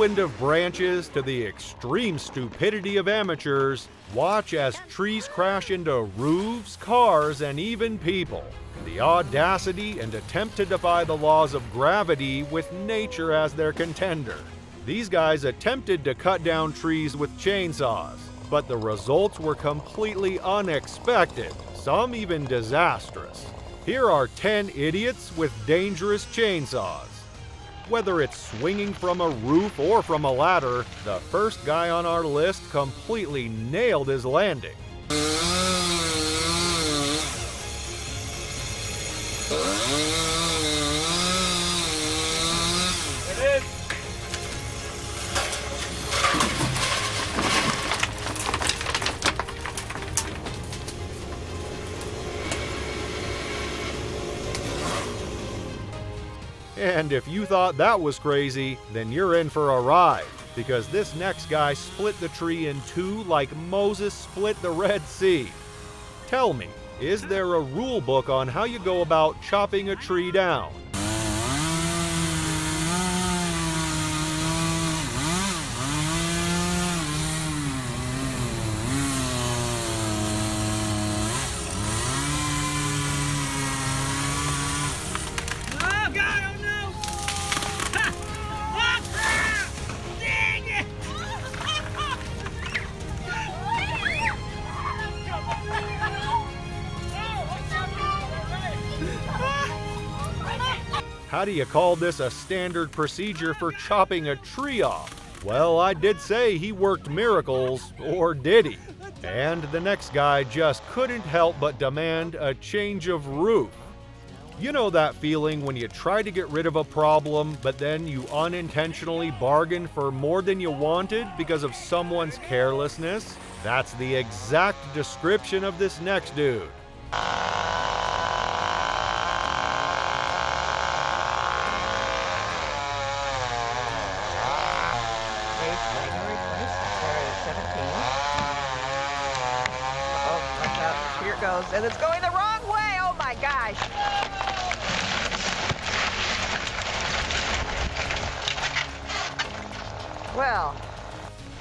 whirlwind of branches to the extreme stupidity of amateurs, watch as trees crash into roofs, cars, and even people. The audacity and attempt to defy the laws of gravity with nature as their contender. These guys attempted to cut down trees with chainsaws, but the results were completely unexpected, some even disastrous. Here are 10 idiots with dangerous chainsaws. Whether it's swinging from a roof or from a ladder, the first guy on our list completely nailed his landing. And if you thought that was crazy, then you're in for a ride, because this next guy split the tree in two like Moses split the Red Sea. Tell me, is there a rule book on how you go about chopping a tree down? How do you call this a standard procedure for chopping a tree off? Well, I did say he worked miracles, or did he? And the next guy just couldn't help but demand a change of roof. You know that feeling when you try to get rid of a problem, but then you unintentionally bargain for more than you wanted because of someone's carelessness? That's the exact description of this next dude. Goes, and it's going the wrong way. Oh my gosh. Well,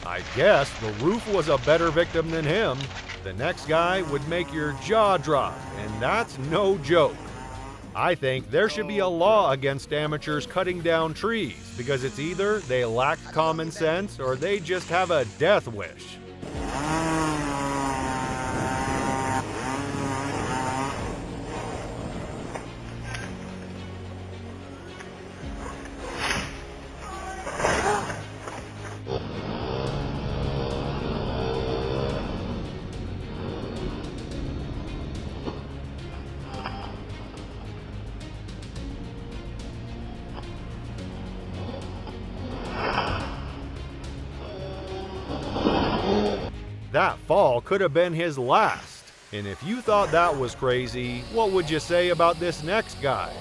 I guess the roof was a better victim than him. The next guy would make your jaw drop, and that's no joke. I think there should be a law against amateurs cutting down trees, because it's either they lack common sense or they just have a death wish. That fall could have been his last. And if you thought that was crazy, what would you say about this next guy?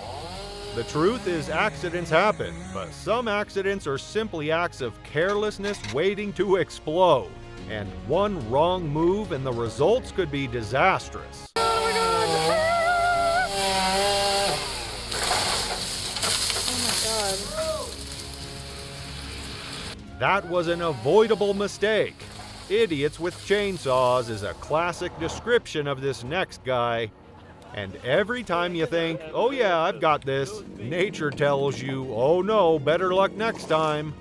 The truth is accidents happen, but some accidents are simply acts of carelessness waiting to explode. And one wrong move and the results could be disastrous. oh my god. That was an avoidable mistake. Idiots with chainsaws is a classic description of this next guy. And every time you think, oh yeah, I've got this, nature tells you, oh no, better luck next time.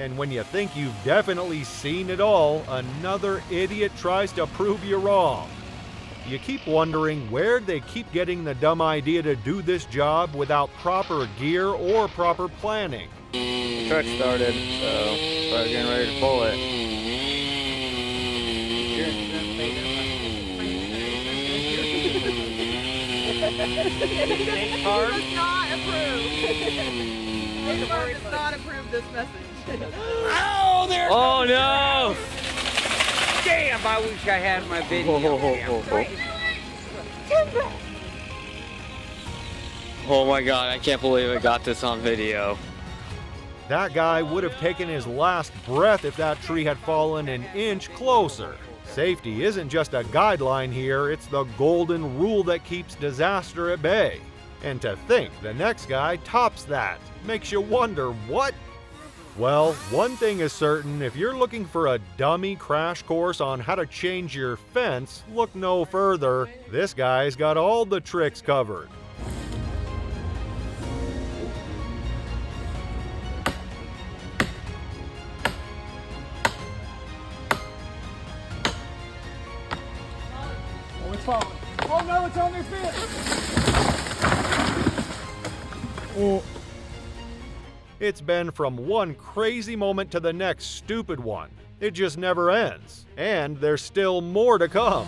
And when you think you've definitely seen it all, another idiot tries to prove you wrong. You keep wondering where they keep getting the dumb idea to do this job without proper gear or proper planning. The truck started, so we're getting ready to pull it. Does not approve. Does not approve this message. Oh, there! Oh no! Damn! I wish I had my video. Oh my God, I can't believe I got this on video. That guy would have taken his last breath if that tree had fallen an inch closer. Safety isn't just a guideline here, it's the golden rule that keeps disaster at bay. And to think the next guy tops that makes you wonder what? Well, one thing is certain, if you're looking for a dummy crash course on how to change your fence, look no further. This guy's got all the tricks covered. Oh, it's falling. Oh no, it's on their fence. Oh. It's been from one crazy moment to the next stupid one. It just never ends. And there's still more to come.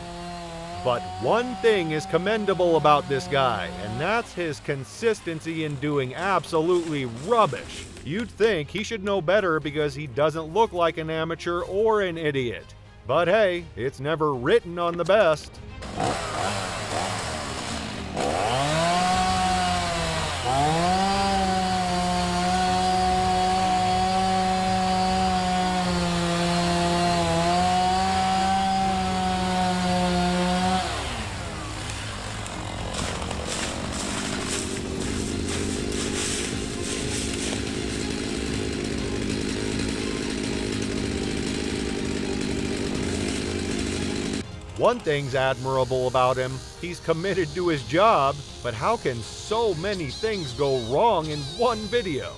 But one thing is commendable about this guy, and that's his consistency in doing absolutely rubbish. You'd think he should know better because he doesn't look like an amateur or an idiot. But hey, it's never written on the best. One thing's admirable about him, he's committed to his job, but how can so many things go wrong in one video?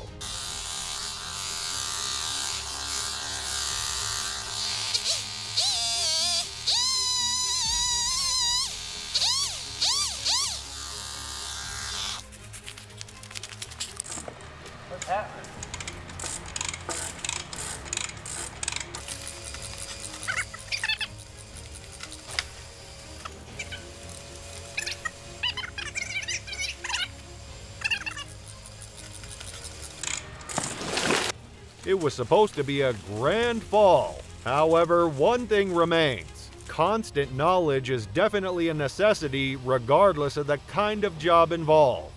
What's happening? It was supposed to be a grand fall. However, one thing remains. Constant knowledge is definitely a necessity regardless of the kind of job involved.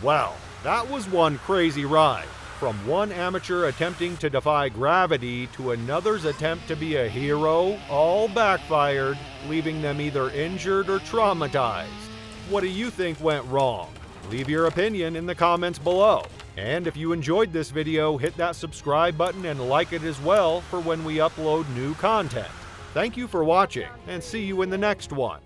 Well, that was one crazy ride. From one amateur attempting to defy gravity to another's attempt to be a hero, all backfired, leaving them either injured or traumatized. What do you think went wrong? Leave your opinion in the comments below. And if you enjoyed this video, hit that subscribe button and like it as well for when we upload new content. Thank you for watching, and see you in the next one.